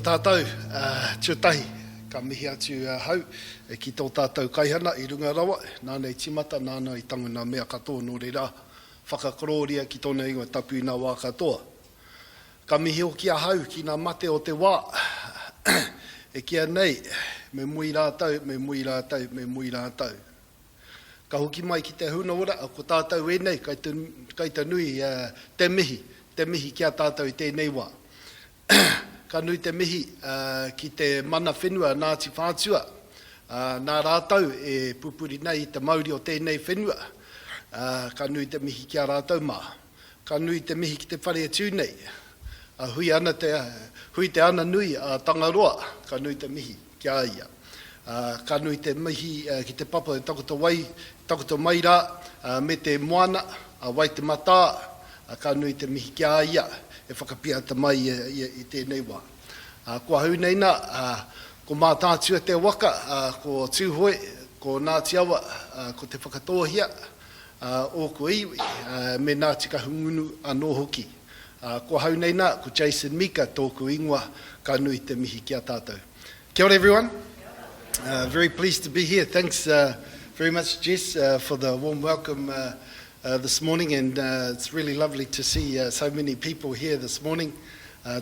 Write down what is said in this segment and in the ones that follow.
tātou, tūtahi, ka mihi atu hau, ki tō tātou kaihana I runga rawa, nānei timata, nānei tanguna mea katoa nō reira, whakakororia ki tōna ingoa tapu I nā wā katoa. Ka mihi o kia hau ki nā mate o te wā, kia nei, me mui rātau, me mui rātau, me mui rātau. Ka hoki mai ki te huna ora, ko tātou e nei, kai te nui te mihi kia tātou I tēnei wā. Ka nui te mihi ki te mana whenua Ngāti Whātua. Nā rātau e pupuri nei te Māori o tēnei whenua. Ka nui te mihi kia rātau mā. Ka nui te mihi ki te whare atu nei. Hui te ana nui a Tangaroa. Ka nui te mihi kia ia. Ka nui te mihi ki te papa takoto maira me te moana a Waitangi. Ka nui te mihi kia ia. E whakapiata mai I tēnei wā. Kua hau nei nā, ko mātātua te waka, ko tūhoi, ko Ngāti Awa, ko te whakatohia, o ko iwi, me Ngāti Kahungunu anō hoki. Kua hau nei nā, ko Jason Mika, tōku ingoa, ka nui te mihi kia tātou. Kia ora everyone. Very pleased to be here. Thanks very much, Jess, for the warm welcome this morning, and it's really lovely to see so many people here this morning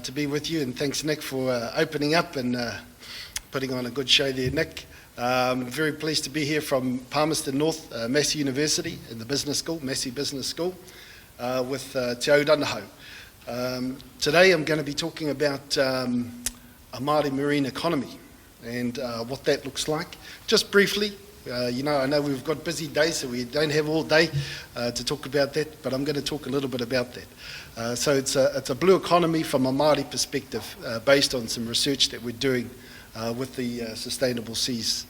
to be with you, and thanks Nick for opening up and putting on a good show there, Nick. Very pleased to be here from Palmerston North, Massey University in the business school, Massey Business School, with Te Auranaho. Today I'm going to be talking about a Māori marine economy and what that looks like. Just briefly, I know we've got busy days, so we don't have all day to talk about that, but I'm going to talk a little bit about that. So it's a blue economy from a Māori perspective, based on some research that we're doing with the Sustainable Seas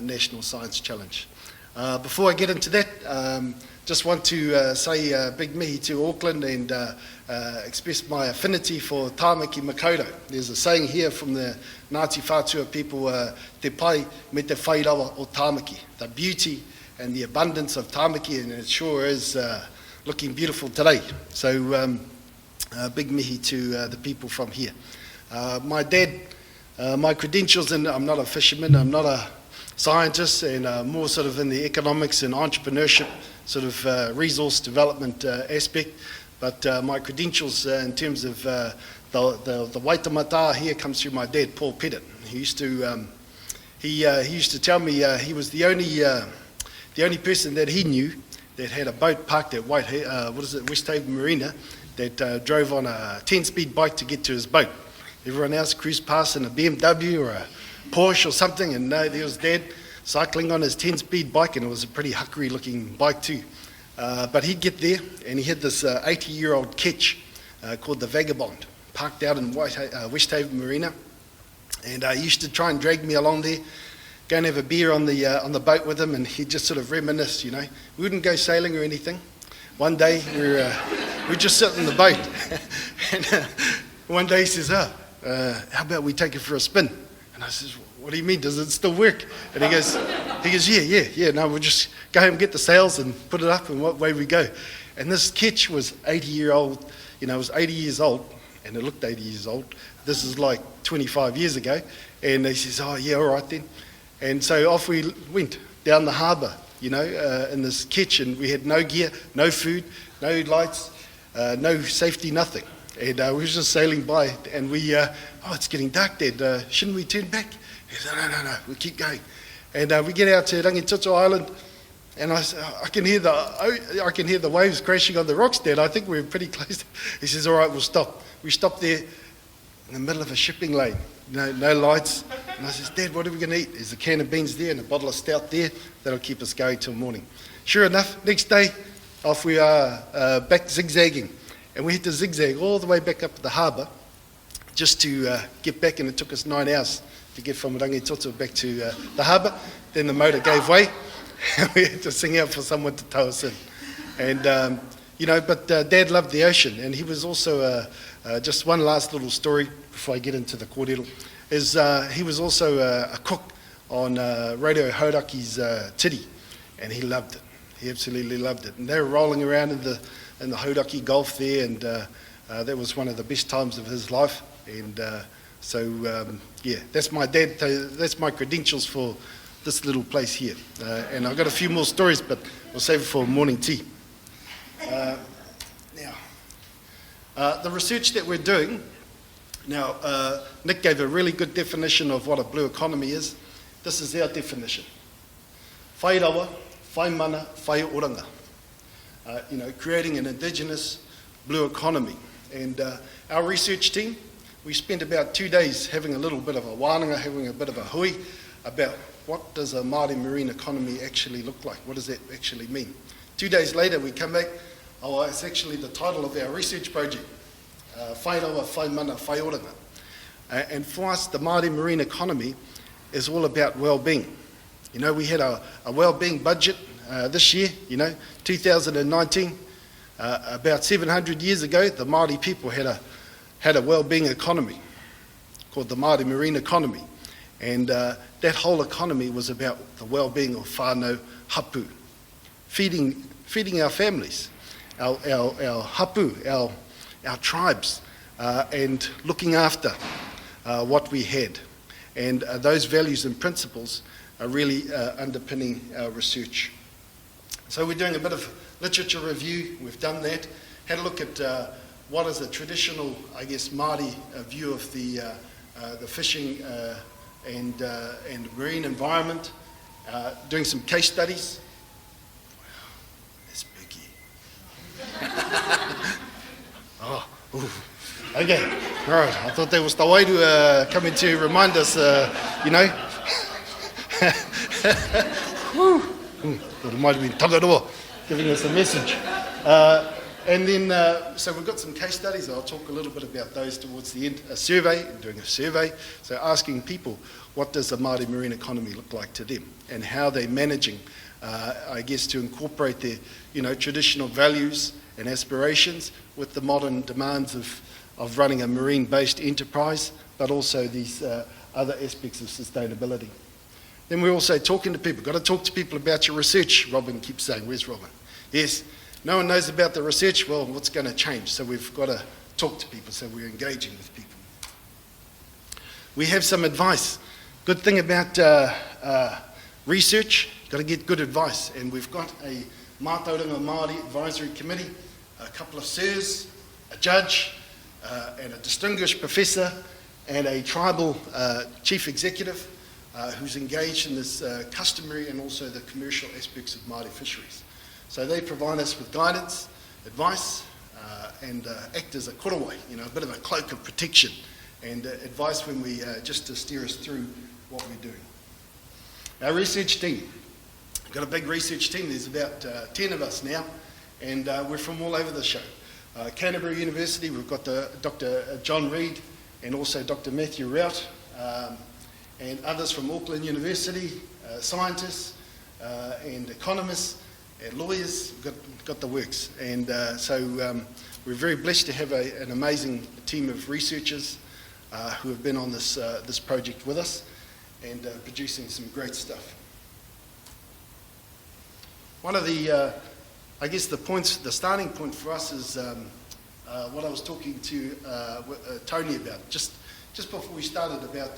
National Science Challenge. Before I get into that, just want to say a big mihi to Auckland and express my affinity for tāmaki makaurau. There's a saying here from the Ngāti Whātua people, te pai me te whairawa o tāmaki, the beauty and the abundance of tāmaki, and it sure is looking beautiful today. So big mihi to the people from here. My dad, my credentials, and I'm not a fisherman, I'm not a scientist, and more sort of in the economics and entrepreneurship sort of resource development aspect, but my credentials in terms of the waitamata here comes through my dad, Paul Pettit. He used to tell me he was the only person that he knew that had a boat parked at West Haven Marina that drove on a 10-speed bike to get to his boat. Everyone else cruised past in a BMW or a Porsche or something, and no, there was Dad cycling on his 10-speed bike, and it was a pretty huckery looking bike too. But he'd get there, and he had this 80-year-old ketch called the Vagabond, parked out in West Haven Marina, and he used to try and drag me along there, go and have a beer on the boat with him, and he'd just sort of reminisce, We wouldn't go sailing or anything. One day we just sit in the boat, and one day he says, how about we take it for a spin? And I says, what do you mean, does it still work? And he goes, yeah, no, we'll just go home and get the sails and put it up, and away we go. And this ketch was 80-year-old, it was 80 years old, and it looked 80 years old. This is like 25 years ago. And he says, oh yeah, all right then. And so off we went down the harbour, in this ketch, and we had no gear, no food, no lights, no safety, nothing. And we were just sailing by, and we, it's getting dark, Dad, shouldn't we turn back? He said, no, we keep going. And we get out to Rangitoto Island, and I can hear the waves crashing on the rocks, Dad. I think we're pretty close. He says, all right, we'll stop. We stopped there in the middle of a shipping lane, no lights. And I says, Dad, what are we going to eat? There's a can of beans there and a bottle of stout there. That'll keep us going till morning. Sure enough, next day, off we are back zigzagging. And we had to zigzag all the way back up to the harbour just to get back, and it took us 9 hours to get from Rangitoto back to the harbour. Then the motor gave way, and we had to sing out for someone to tow us in. And, but Dad loved the ocean, and he was also, just one last little story before I get into the kōrero, is he was also a cook on Radio Hauraki's tiri, and he loved it. He absolutely loved it. And they were rolling around in the Hauraki Gulf there, and that was one of the best times of his life. And So yeah, that's my dad. That's my credentials for this little place here. And I've got a few more stories, but we'll save it for morning tea. The research that we're doing, now Nick gave a really good definition of what a blue economy is. This is our definition. Whai rawa, whai mana, whai oranga. Creating an indigenous blue economy. And our research team, we spent about 2 days having a little bit of a wānanga, having a bit of a hui about what does a Māori marine economy actually look like? What does that actually mean? 2 days later, we come back, it's actually the title of our research project, Whai rawa, whai mana, whai oranga. And for us, the Māori marine economy is all about well-being. We had a well-being budget this year, 2019. About 700 years ago, the Māori people had a well-being economy called the Māori marine economy. And that whole economy was about the well-being of whānau hapu, feeding our families, our hapu, our tribes, and looking after what we had. And those values and principles are really underpinning our research. So we're doing a bit of literature review. We've done that. Had a look at what is a traditional, Māori view of the fishing and marine environment. Doing some case studies. Wow, that's spooky. Okay, all right. I thought that was the way to come in to remind us, It might have been Tagaroa giving us a message. And then, so we've got some case studies. I'll talk a little bit about those towards the end. Doing a survey. So asking people, what does the Māori marine economy look like to them? And how they're managing, to incorporate their, traditional values and aspirations with the modern demands of running a marine-based enterprise, but also these other aspects of sustainability. Then we're also talking to people. Got to talk to people about your research. Robin keeps saying, where's Robin? Yes, no one knows about the research. Well, what's going to change? So we've got to talk to people, so we're engaging with people. We have some advice. Good thing about research, got to get good advice. And we've got a Mātauranga Māori Advisory Committee, a couple of sirs, a judge, and a distinguished professor, and a tribal chief executive who's engaged in this customary and also the commercial aspects of Māori fisheries. So they provide us with guidance, advice, and act as a korowai, a bit of a cloak of protection, and advice when we, just to steer us through what we're doing. Our research team, we've got a big research team. There's about 10 of us now, and we're from all over the show. Canterbury University, we've got Dr. John Reid and also Dr. Matthew Rout, and others from Auckland University, scientists and economists and lawyers. We've got the works. And so we're very blessed to have an amazing team of researchers who have been on this project with us and producing some great stuff. One of the, the starting point for us is what I was talking to Tony about just before we started, about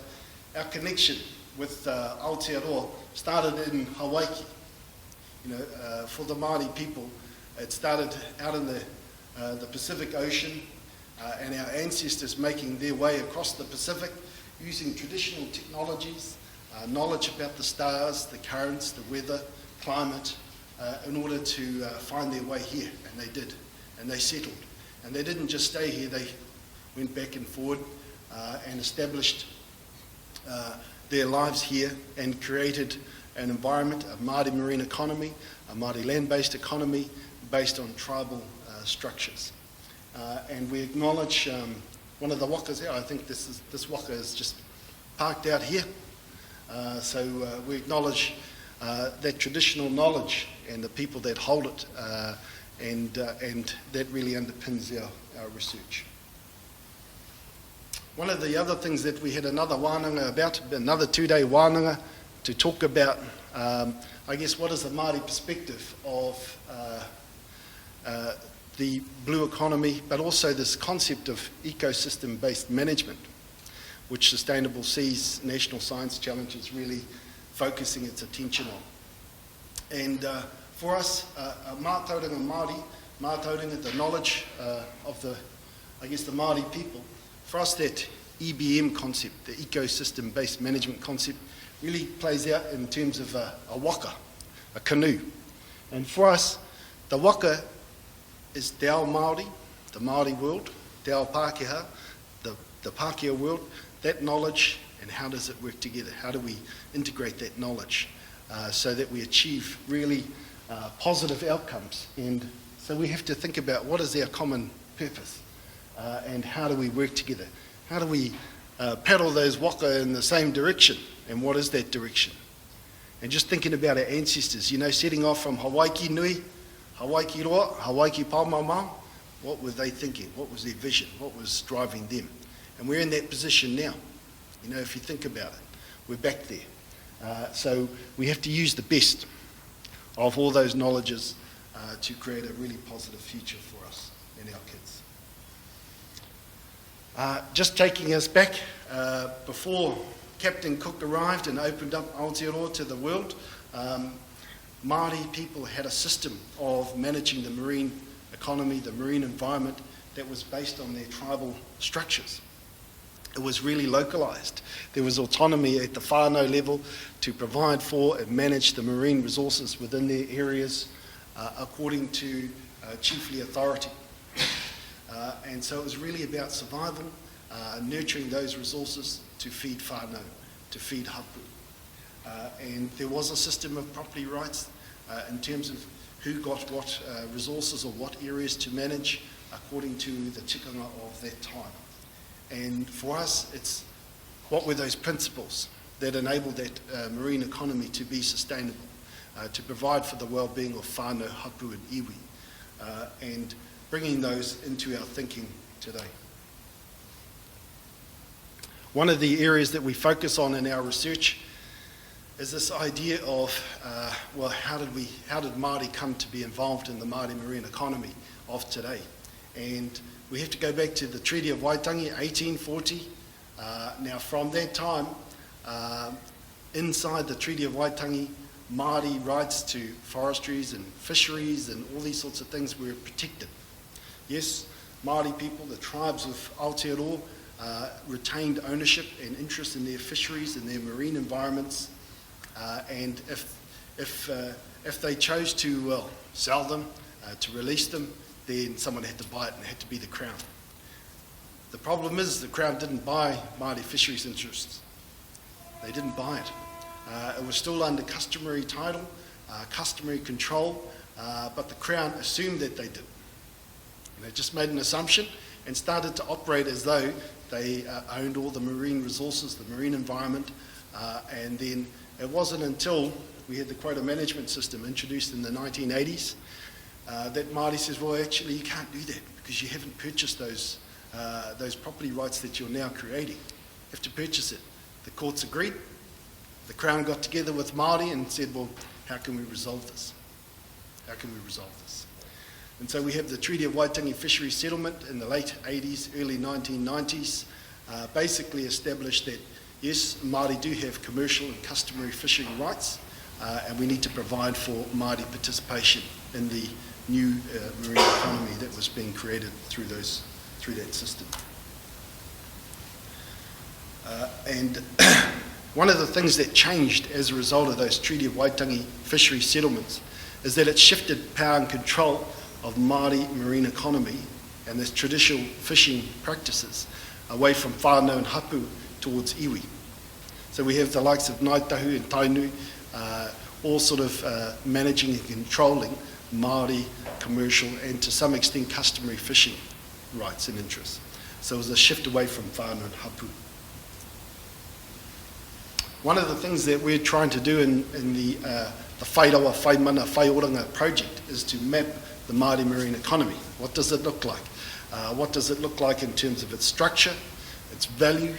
our connection with Aotearoa. Started in Hawaii. For the Māori people, it started out in the Pacific Ocean, and our ancestors making their way across the Pacific using traditional technologies, knowledge about the stars, the currents, the weather, climate, in order to find their way here. And they did, and they settled. And they didn't just stay here, they went back and forward and established their lives here and created an environment, a Māori marine economy, a Māori land-based economy based on tribal structures. And we acknowledge one of the wakas here. I think this waka is just parked out here. So we acknowledge that traditional knowledge and the people that hold it, and that really underpins our research. One of the other things that we had another wānanga about, another 2-day wānanga, to talk about, what is the Māori perspective of the blue economy, but also this concept of ecosystem-based management. which Sustainable Seas National Science Challenge is really focusing its attention on. And for us, mātauranga Māori, mātauranga, the knowledge of the Māori people, for us that EBM concept, the ecosystem-based management concept, really plays out in terms of a waka, a canoe. And for us, the waka is te ao Māori, the Māori world, te ao Pākehā, the Pākehā world, that knowledge, and how does it work together? How do we integrate that knowledge so that we achieve really positive outcomes? And so we have to think about what is our common purpose and how do we work together? How do we paddle those waka in the same direction? And what is that direction? And just thinking about our ancestors, setting off from Hawaii Nui, Hawaii Roa, Hawaii Paumamau, what were they thinking? What was their vision? What was driving them? And we're in that position now. If you think about it, we're back there. So we have to use the best of all those knowledges to create a really positive future for us and our kids. Just taking us back, before Captain Cook arrived and opened up Aotearoa to the world, Māori people had a system of managing the marine economy, the marine environment, that was based on their tribal structures. It was really localised. There was autonomy at the whānau level to provide for and manage the marine resources within their areas according to chiefly authority. And so it was really about survival, nurturing those resources to feed whānau, to feed hapu. And there was a system of property rights in terms of who got what resources or what areas to manage according to the tikanga of that time. And for us, it's what were those principles that enabled that marine economy to be sustainable, to provide for the well-being of whānau, hapu and iwi, and bringing those into our thinking today. One of the areas that we focus on in our research is this idea of, how did Māori come to be involved in the Māori marine economy of today? And we have to go back to the Treaty of Waitangi, 1840. Now from that time, inside the Treaty of Waitangi, Māori rights to forestries and fisheries and all these sorts of things were protected. Yes, Māori people, the tribes of Aotearoa, retained ownership and interest in their fisheries and their marine environments, and if they chose to sell them, to release them, then someone had to buy it, and it had to be the Crown. The problem is the Crown didn't buy Māori fisheries interests. They didn't buy it. It was still under customary title, customary control, but the Crown assumed that they did. And they just made an assumption and started to operate as though they owned all the marine resources, the marine environment, and then it wasn't until we had the quota management system introduced in the 1980s that Māori says, well, actually, you can't do that because you haven't purchased those property rights that you're now creating. You have to purchase it. The courts agreed. The Crown got together with Māori and said, well, how can we resolve this? How can we resolve this? And so we have the Treaty of Waitangi Fisheries Settlement in the late 80s, early 1990s, basically established that, yes, Māori do have commercial and customary fishing rights, and we need to provide for Māori participation in the new marine economy that was being created through that system. And one of the things that changed as a result of those Treaty of Waitangi fisheries settlements is that it shifted power and control of Māori marine economy and its traditional fishing practices away from whānau and hapu towards iwi. So we have the likes of Ngāi Tahu and Tainu all sort of managing and controlling Māori commercial and to some extent customary fishing rights and interests. So it was a shift away from whānau and hapu. One of the things that we're trying to do in the Whairawa, Whaimana, Whaioranga project is to map the Māori marine economy. What does it look like? What does it look like in terms of its structure, its value,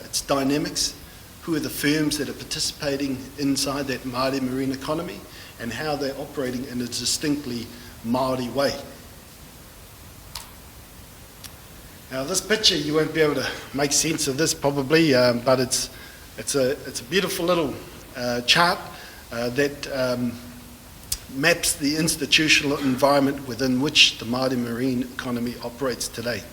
its dynamics? Who are the firms that are participating inside that Māori marine economy and how they're operating in a distinctly Māori way? Now this picture, you won't be able to make sense of this probably, but it's a beautiful little chart that maps the institutional environment within which the Māori marine economy operates today.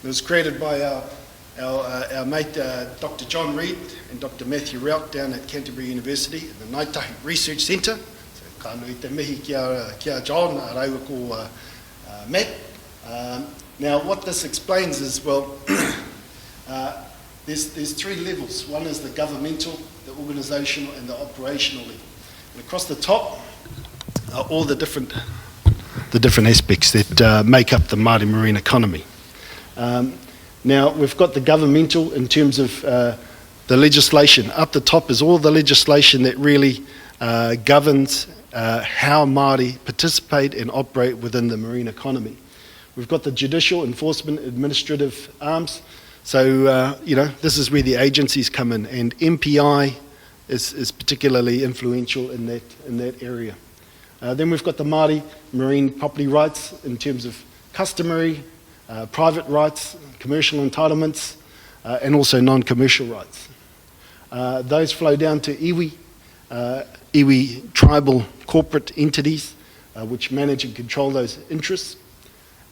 It was created by our mate Dr. John Reid and Dr. Matthew Rout down at Canterbury University in the Ngāitahi Research Centre. So ka nui te mihi kia John, a reua ko Matt. Now what this explains is, well, there's three levels. One is the governmental, the organisational and the operational level. And across the top are all the different aspects that make up the Māori marine economy. Now we've got the governmental in terms of the legislation. Up the top is all the legislation that really governs how Māori participate and operate within the marine economy. We've got the judicial, enforcement, administrative arms. So, this is where the agencies come in, and MPI is particularly influential in that area. Then we've got the Māori marine property rights in terms of customary, private rights, commercial entitlements, and also non-commercial rights. Those flow down to iwi, iwi tribal corporate entities, which manage and control those interests.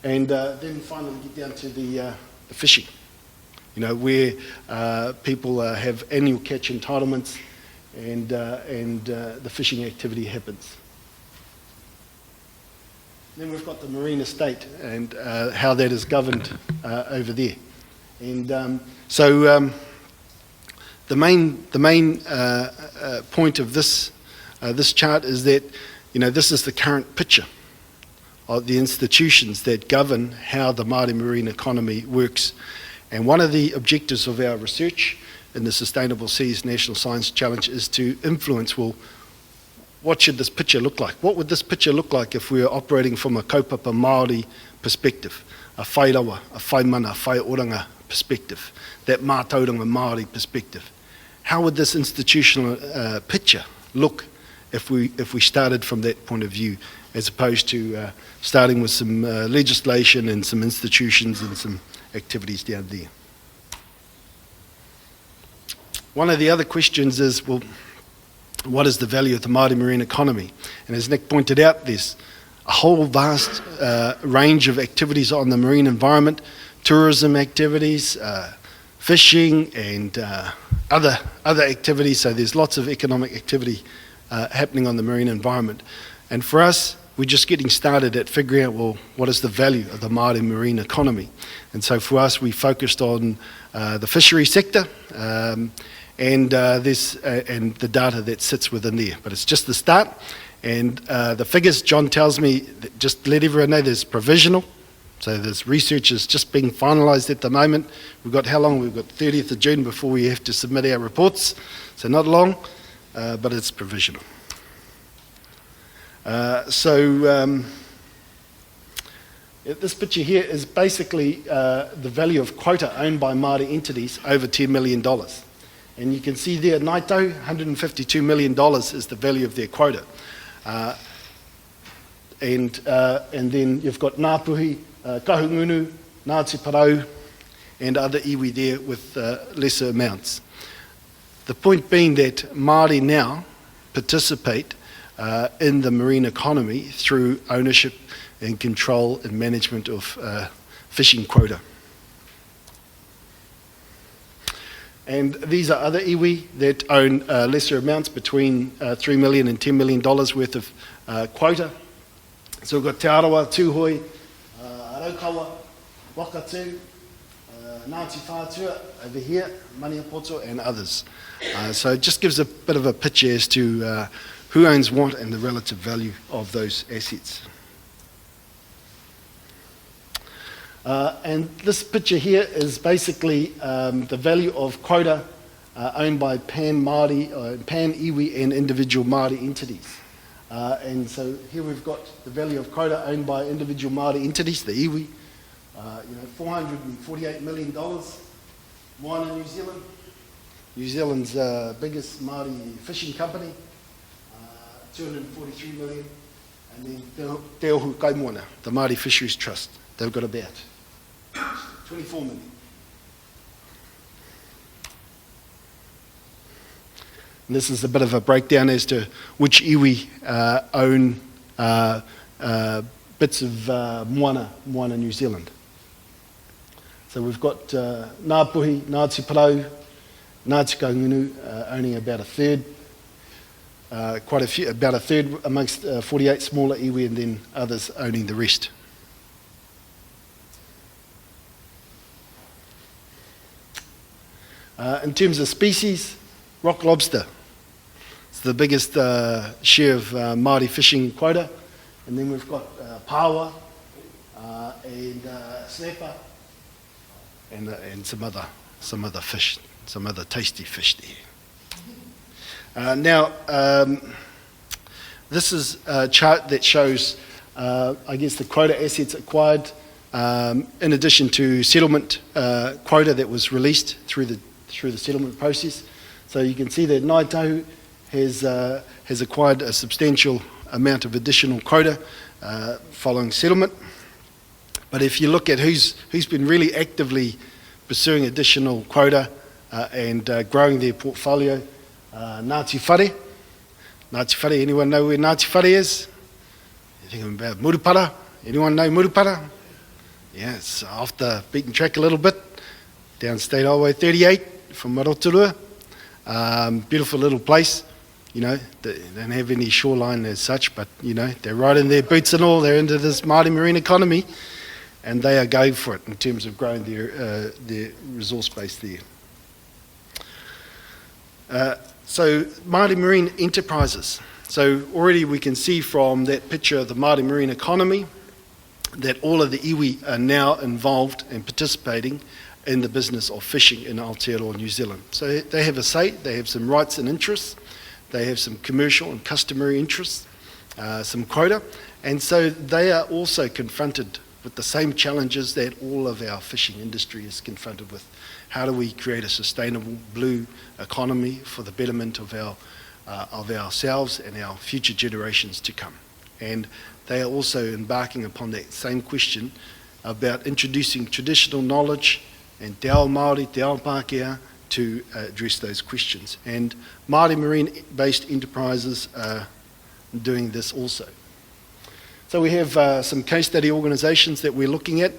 And then finally get down to the fishing, where people have annual catch entitlements and the fishing activity happens. Then we've got the marine estate and how that is governed over there. And so the main point of this chart is that this is the current picture of the institutions that govern how the Māori marine economy works. And one of the objectives of our research in the Sustainable Seas National Science Challenge is to influence, well, what should this picture look like? What would this picture look like if we were operating from a kaupapa Māori perspective, a whairawa, a whaimana, a whaioranga perspective, that mātauranga Māori perspective? How would this institutional picture look if we started from that point of view, as opposed to starting with some legislation and some institutions and some activities down there? One of the other questions is, well, what is the value of the Māori marine economy? And as Nick pointed out, there's a whole vast range of activities on the marine environment, tourism activities, fishing and other activities. So there's lots of economic activity happening on the marine environment. And for us, we're just getting started at figuring out, well, what is the value of the Māori marine economy? And so for us, we focused on the fishery sector and the data that sits within there. But it's just the start. And the figures, John tells me, just let everyone know there's provisional. So this research is just being finalised at the moment. We've got how long? We've got 30th of June before we have to submit our reports. So not long, but it's provisional. This picture here is basically the value of Quota owned by Māori entities over $10 million. And you can see there, Naito, $152 million is the value of their quota. And then you've got Ngāpuhi, Kahungunu, Ngāti Parau, and other iwi there with lesser amounts. The point being that Māori now participate in the marine economy through ownership and control and management of fishing quota. And these are other iwi that own lesser amounts, between $3 million and $10 million worth of quota. So we've got Te Arawa, Tūhoi, Araukawa, Wakatu, Ngāti Whātua over here, Maniapoto, and others. So it just gives a bit of a picture as to who owns what and the relative value of those assets. And this picture here is basically the value of quota owned by pan-Māori, pan-iwi and individual Māori entities. And so here we've got the value of quota owned by individual Māori entities, the iwi, $448 million. Moana, New Zealand, New Zealand's biggest Māori fishing company, $243 million. And then Te Ohu Kaimoana, the Māori Fisheries Trust, they've got about $20 24 million. And this is a bit of a breakdown as to which iwi own bits of moana New Zealand. So we've got Ngāpuhi, Ngāti Parau, Ngāti Kahungunu owning about a third, quite a few, about a third amongst 48 smaller iwi, and then others owning the rest. In terms of species, rock lobster. It's the biggest share of Māori fishing quota. And then we've got paua and snapper and some other fish, some other tasty fish there. Now, this is a chart that shows, I guess, the quota assets acquired in addition to settlement quota that was released through the settlement process. So you can see that Ngāi Tahu has acquired a substantial amount of additional quota following settlement. But if you look at who's been really actively pursuing additional quota and growing their portfolio, Ngāti Whare. Ngāti Whare, anyone know where Ngāti Whare is? You think about Murupara? Anyone know Murupara? Yeah, it's off the beaten track a little bit, down State Highway 38 from Aotearoa. Beautiful little place. You know, they don't have any shoreline as such, but, you know, they're right in their boots and all. They're into this Māori marine economy, and they are going for it in terms of growing their resource base there. So Māori marine enterprises. So already we can see from that picture of the Māori marine economy that all of the iwi are now involved and participating in the business of fishing in Aotearoa, New Zealand. So they have a say, they have some rights and interests, they have some commercial and customary interests, some quota, and so they are also confronted with the same challenges that all of our fishing industry is confronted with. How do we create a sustainable blue economy for the betterment of ourselves and our future generations to come? And they are also embarking upon that same question about introducing traditional knowledge and te ao Māori, te ao Pākehā to address those questions. And Māori marine-based enterprises are doing this also. So we have some case study organisations that we're looking at.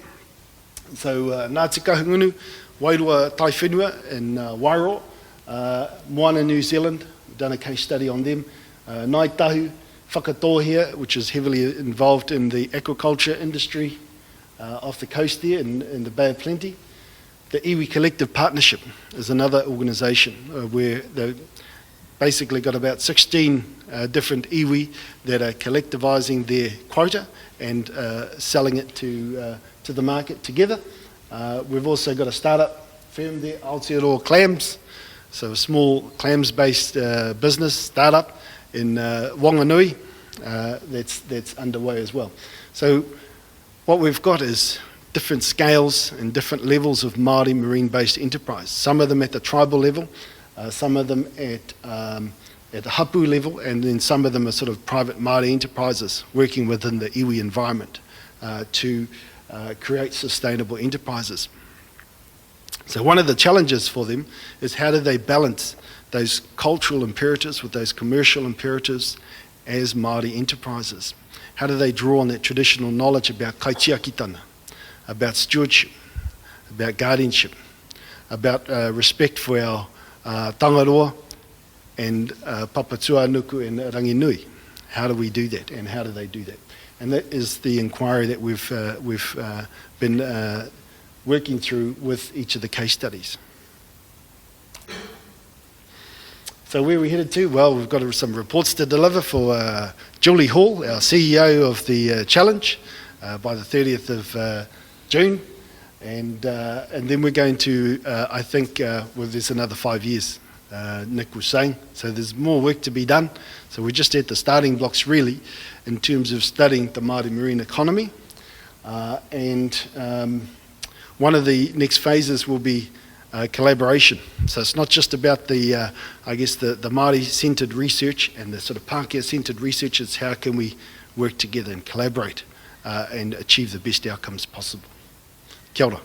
So Ngāti Kahungunu, Wairua Tai Whenua in Wairoa, Moana New Zealand, we've done a case study on them. Ngāi Tahu, Whakatohea, which is heavily involved in the aquaculture industry off the coast there in the Bay of Plenty. The Iwi Collective Partnership is another organisation where they've basically got about 16 different iwi that are collectivising their quota and selling it to the market together. We've also got a startup firm there, Aotearoa Clams, so a small clams-based business startup in Wanganui that's underway as well. So what we've got is different scales and different levels of Māori marine-based enterprise. Some of them at the tribal level, some of them at the hapu level, and then some of them are sort of private Māori enterprises working within the iwi environment to create sustainable enterprises. So one of the challenges for them is how do they balance those cultural imperatives with those commercial imperatives as Māori enterprises? How do they draw on that traditional knowledge about kaitiakitanga, about stewardship, about guardianship, about respect for our tangaroa and papatua nuku and ranginui? How do we do that, and how do they do that? And that is the inquiry that we've been working through with each of the case studies. So where are we headed to? Well, we've got some reports to deliver for Julie Hall, our CEO of the Challenge, by the 30th of June. And then we're going to, I think, well, there's another 5 years, Nick was saying. So there's more work to be done. So we're just at the starting blocks, really, in terms of studying the Māori marine economy. One of the next phases will be collaboration. So it's not just about the, I guess, the Māori-centred research and the sort of Pākehā-centred research. It's how can we work together and collaborate and achieve the best outcomes possible. Kia ora.